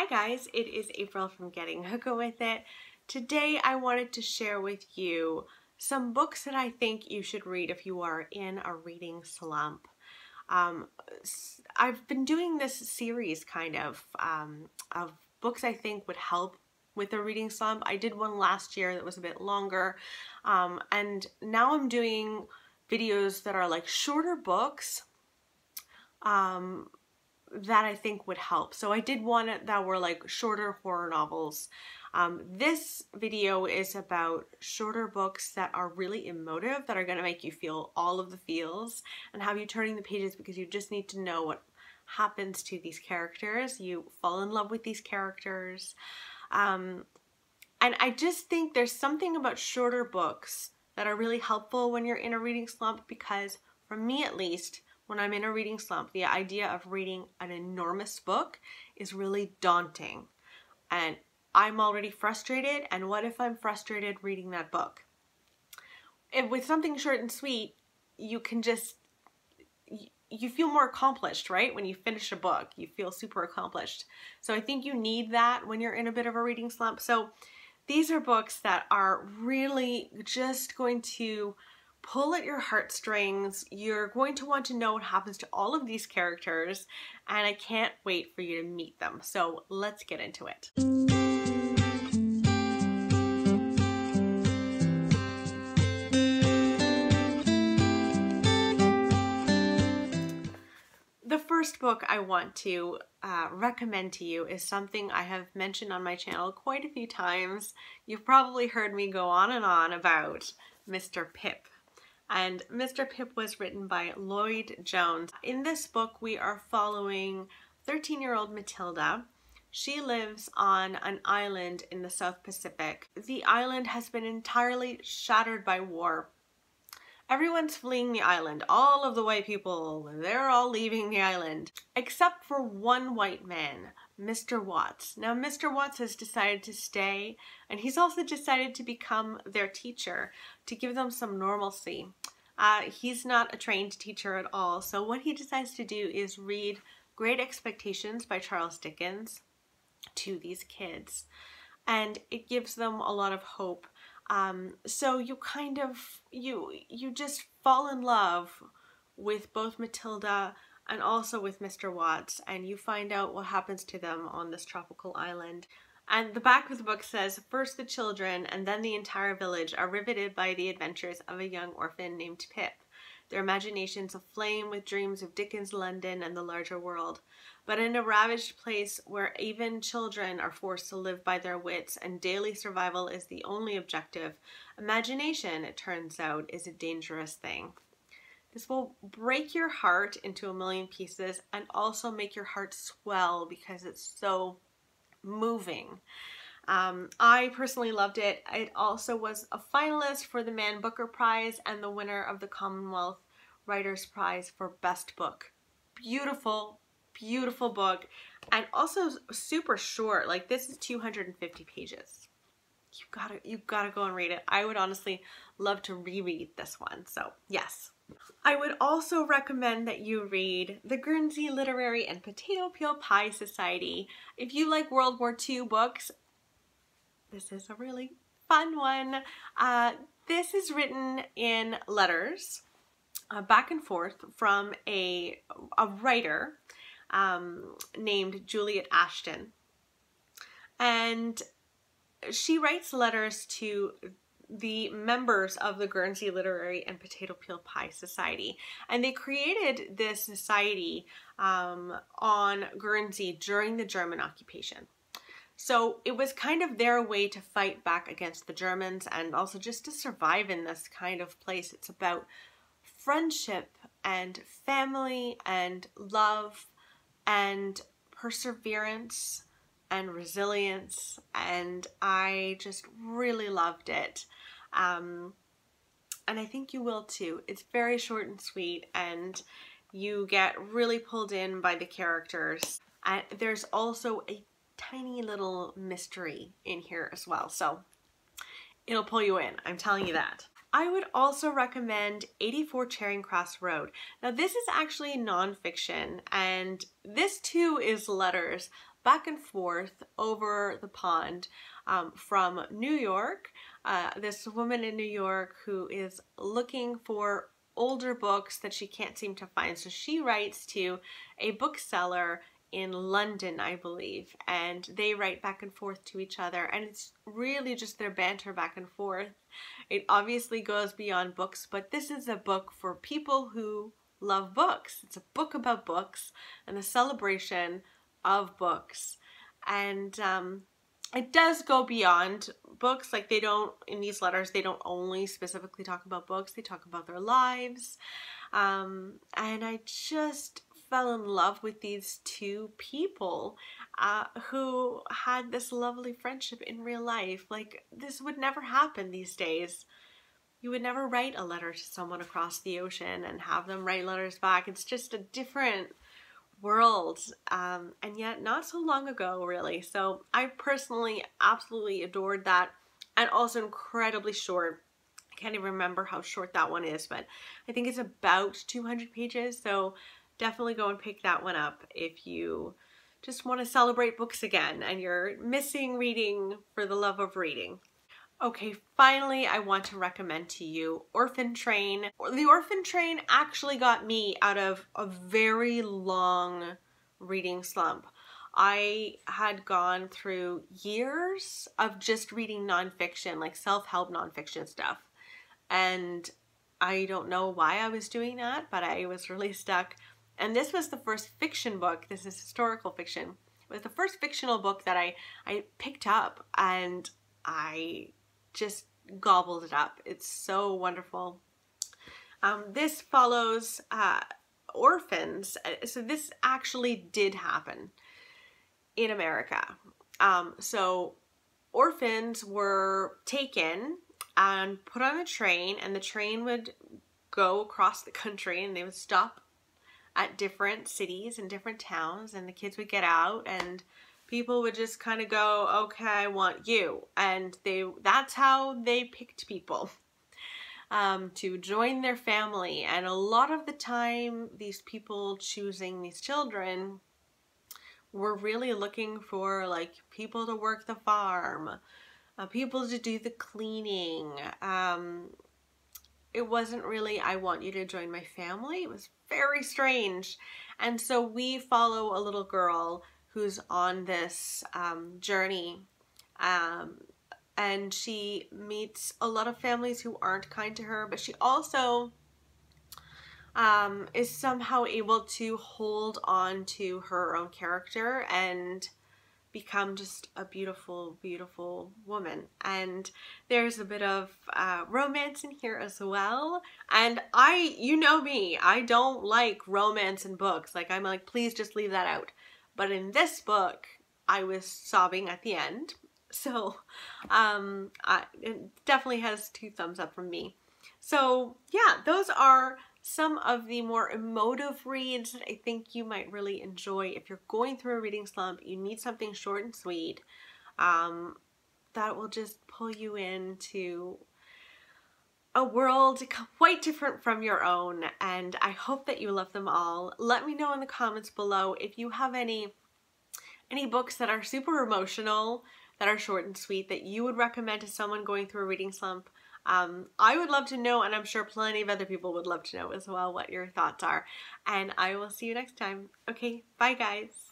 Hi guys, it is April from Getting Hookah With It. Today I wanted to share with you some books that I think you should read if you are in a reading slump. I've been doing this series of books I think would help with a reading slump. I did one last year that was a bit longer, and now I'm doing videos that are like shorter books that I think would help. So I did one that were like shorter horror novels. This video is about shorter books that are really emotive, that are going to make you feel all of the feels and have you turning the pages because you just need to know what happens to these characters. You fall in love with these characters. And I just think there's something about shorter books that are really helpful when you're in a reading slump, because for me at least, when I'm in a reading slump, the idea of reading an enormous book is really daunting. And I'm already frustrated, and what if I'm frustrated reading that book? With something short and sweet, you can just, you feel more accomplished, right? When you finish a book, you feel super accomplished. So I think you need that when you're in a bit of a reading slump. So these are books that are really just going to pull at your heartstrings. You're going to want to know what happens to all of these characters, and I can't wait for you to meet them. So let's get into it. The first book I want to recommend to you is something I have mentioned on my channel quite a few times. You've probably heard me go on and on about Mr. Pip. And Mr. Pip was written by Lloyd Jones. In this book, we are following 13-year-old Matilda. She lives on an island in the South Pacific. The island has been entirely shattered by war. Everyone's fleeing the island. All of the white people, they're all leaving the island, except for one white man, Mr. Watts. Now, Mr. Watts has decided to stay, and he's also decided to become their teacher to give them some normalcy. He's not a trained teacher at all, so what he decides to do is read Great Expectations by Charles Dickens to these kids, and it gives them a lot of hope. So you just fall in love with both Matilda and also with Mr. Watts, and you find out what happens to them on this tropical island. And the back of the book says, first the children and then the entire village are riveted by the adventures of a young orphan named Pip. Their imaginations aflame with dreams of Dickens' London and the larger world. But in a ravaged place where even children are forced to live by their wits and daily survival is the only objective, imagination, it turns out, is a dangerous thing. This will break your heart into a million pieces and also make your heart swell because it's so moving. I personally loved it. It also was a finalist for the Man Booker Prize and the winner of the Commonwealth Writers Prize for Best Book. Beautiful, beautiful book, and also super short. Like, this is 250 pages. You've gotta go and read it. I would honestly love to reread this one, so yes. I would also recommend that you read the Guernsey Literary and Potato Peel Pie Society. If you like World War II books, this is a really fun one. This is written in letters, back and forth, from a writer named Juliet Ashton. And she writes letters to the members of the Guernsey Literary and Potato Peel Pie Society. And they created this society on Guernsey during the German occupation. So it was kind of their way to fight back against the Germans and also just to survive in this kind of place. It's about friendship and family and love and perseverance and resilience, and I just really loved it. And I think you will too. It's very short and sweet, and you get really pulled in by the characters. There's also a tiny little mystery in here as well, so it'll pull you in, I'm telling you that. I would also recommend 84 Charing Cross Road. Now this is actually nonfiction, and this too is letters, back and forth over the pond from New York. This woman in New York who is looking for older books that she can't seem to find. So she writes to a bookseller in London, I believe, and they write back and forth to each other, and it's really just their banter back and forth. It obviously goes beyond books, but this is a book for people who love books. It's a book about books and the celebration of books. And it does go beyond books. Like, they don't, in these letters, they don't only specifically talk about books, they talk about their lives. And I just fell in love with these two people who had this lovely friendship in real life. Like, this would never happen these days. You would never write a letter to someone across the ocean and have them write letters back. It's just a different world, and yet not so long ago, really. So I personally absolutely adored that, and also incredibly short. I can't even remember how short that one is, but I think it's about 200 pages, so definitely go and pick that one up if you just want to celebrate books again and you're missing reading for the love of reading. Okay, finally, I want to recommend to you Orphan Train. The Orphan Train actually got me out of a very long reading slump. I had gone through years of just reading nonfiction, like self-help nonfiction stuff. And I don't know why I was doing that, but I was really stuck. And this was the first fiction book. This is historical fiction. It was the first fictional book that I picked up, and I just gobbled it up. It's so wonderful. This follows orphans. So this actually did happen in America. So orphans were taken and put on a train, and the train would go across the country, and they would stop at different cities and different towns, and the kids would get out, and people would just kind of go, okay, I want you. And that's how they picked people to join their family. And a lot of the time, these people choosing these children were really looking for like people to work the farm, people to do the cleaning. It wasn't really, I want you to join my family. It was very strange. And so we follow a little girl who's on this journey, and she meets a lot of families who aren't kind to her, but she also is somehow able to hold on to her own character and become just a beautiful, beautiful woman. And there's a bit of romance in here as well. And you know me, I don't like romance in books. Like, I'm like, please just leave that out. But in this book, I was sobbing at the end. So it definitely has 2 thumbs up from me. So yeah, those are some of the more emotive reads that I think you might really enjoy. If you're going through a reading slump, you need something short and sweet that will just pull you into a world quite different from your own, and I hope that you love them all. Let me know in the comments below if you have any books that are super emotional, that are short and sweet, that you would recommend to someone going through a reading slump. I would love to know, and I'm sure plenty of other people would love to know as well what your thoughts are. And I will see you next time. Okay, bye guys.